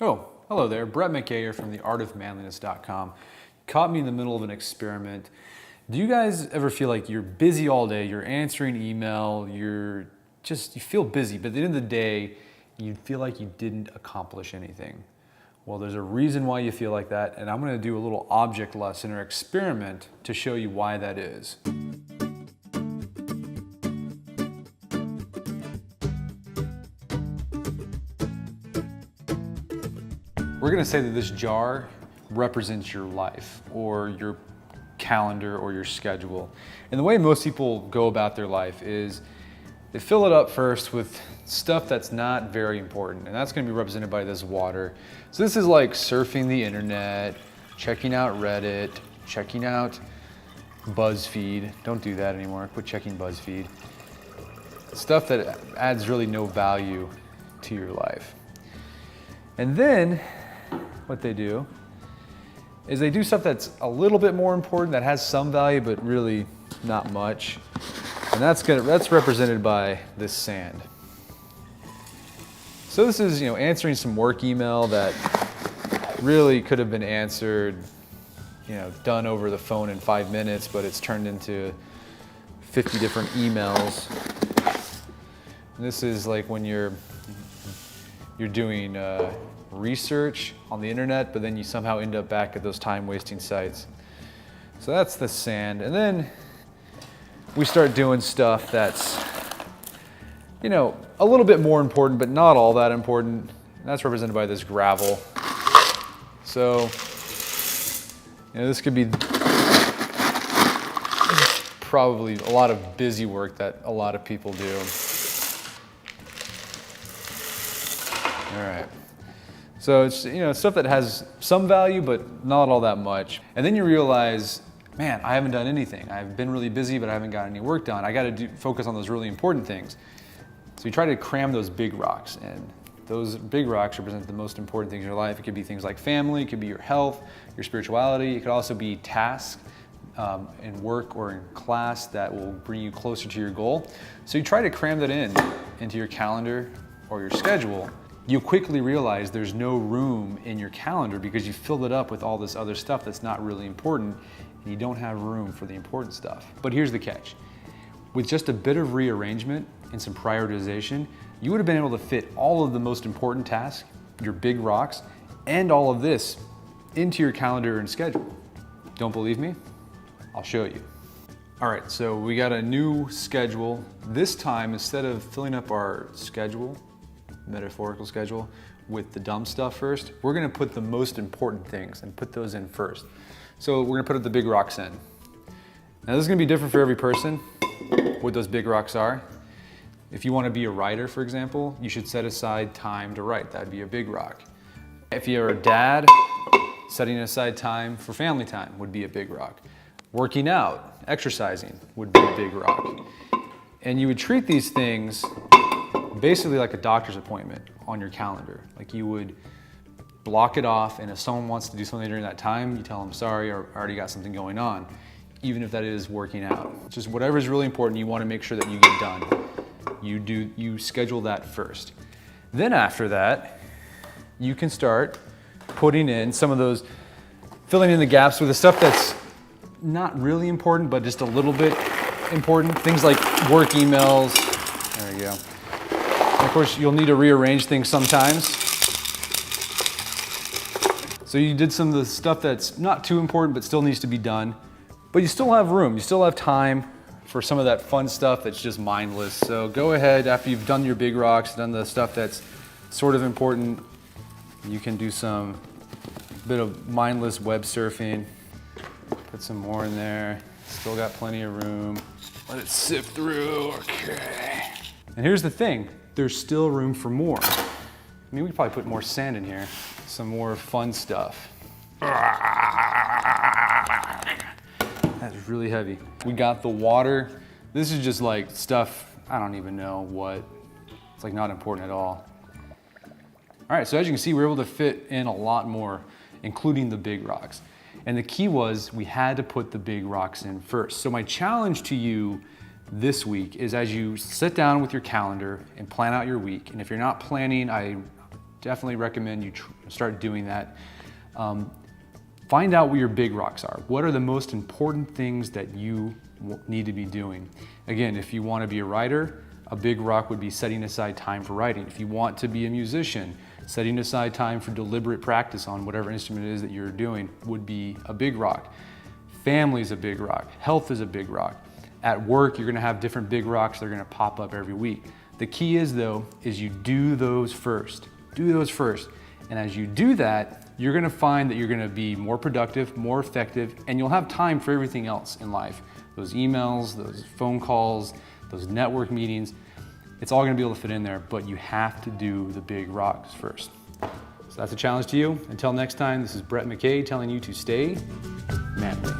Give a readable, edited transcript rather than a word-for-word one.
Oh, hello there. Brett McKay from theartofmanliness.com. Caught me in the middle of an experiment. Do you guys ever feel like you're busy all day, you're answering email, you feel busy, but at the end of the day, you feel like you didn't accomplish anything? Well, there's a reason why you feel like that, and I'm gonna do a little object lesson or experiment to show you why that is. We're gonna say that this jar represents your life or your calendar or your schedule. And the way most people go about their life is they fill it up first with stuff that's not very important, and that's gonna be represented by this water. So this is like surfing the internet, checking out Reddit, checking out BuzzFeed. Don't do that anymore, quit checking BuzzFeed. Stuff that adds really no value to your life. And then what they do is they do stuff that's a little bit more important, that has some value, but really not much. And that's represented by this sand. So this is, answering some work email that really could have been answered, done over the phone in 5 minutes, but it's turned into 50 different emails. And this is like when you're doing research on the internet, but then you somehow end up back at those time-wasting sites. So that's the sand. And then we start doing stuff that's, a little bit more important, but not all that important. And that's represented by this gravel. So, this could be probably a lot of busy work that a lot of people do. All right. So it's stuff that has some value, but not all that much. And then you realize, man, I haven't done anything. I've been really busy, but I haven't got any work done. I got to focus on those really important things. So you try to cram those big rocks, and those big rocks represent the most important things in your life. It could be things like family, it could be your health, your spirituality. It could also be tasks in work or in class that will bring you closer to your goal. So you try to cram that into your calendar or your schedule. You quickly realize there's no room in your calendar because you filled it up with all this other stuff that's not really important, and you don't have room for the important stuff. But here's the catch. With just a bit of rearrangement and some prioritization, you would have been able to fit all of the most important tasks, your big rocks, and all of this into your calendar and schedule. Don't believe me? I'll show you. All right, so we got a new schedule. This time, instead of filling up our schedule, metaphorical schedule, with the dumb stuff first, we're gonna put the most important things and put those in first. So we're gonna put up the big rocks in. Now this is gonna be different for every person, what those big rocks are. If you wanna be a writer, for example, you should set aside time to write. That'd be a big rock. If you're a dad, setting aside time for family time would be a big rock. Working out, exercising would be a big rock. And you would treat these things basically like a doctor's appointment on your calendar. Like you would block it off, and if someone wants to do something during that time, you tell them, sorry, I already got something going on, even if that is working out. Just whatever is really important, you want to make sure that you get done. You schedule that first. Then after that, you can start putting in some of those, filling in the gaps with the stuff that's not really important, but just a little bit important. Things like work emails. There we go. Of course, you'll need to rearrange things sometimes. So you did some of the stuff that's not too important but still needs to be done. But you still have room, you still have time for some of that fun stuff that's just mindless. So go ahead, after you've done your big rocks, done the stuff that's sort of important, you can do some bit of mindless web surfing. Put some more in there. Still got plenty of room. Let it sift through, okay. And here's the thing. There's still room for more. I mean, we could probably put more sand in here. Some more fun stuff. That's really heavy. We got the water. This is just like stuff, I don't even know what. It's like not important at all. All right, so as you can see, we were able to fit in a lot more, including the big rocks. And the key was we had to put the big rocks in first. So my challenge to you this week is, as you sit down with your calendar and plan out your week, and if you're not planning, I definitely recommend you start doing that. Find out what your big rocks are. What are the most important things that you need to be doing? Again, if you want to be a writer, a big rock would be setting aside time for writing. If you want to be a musician, setting aside time for deliberate practice on whatever instrument it is that you're doing would be a big rock. Family is a big rock. Health is a big rock. At work, you're gonna have different big rocks that are gonna pop up every week. The key is though, is you do those first. Do those first. And as you do that, you're gonna find that you're gonna be more productive, more effective, and you'll have time for everything else in life. Those emails, those phone calls, those network meetings, it's all gonna be able to fit in there, but you have to do the big rocks first. So that's a challenge to you. Until next time, this is Brett McKay telling you to stay manly.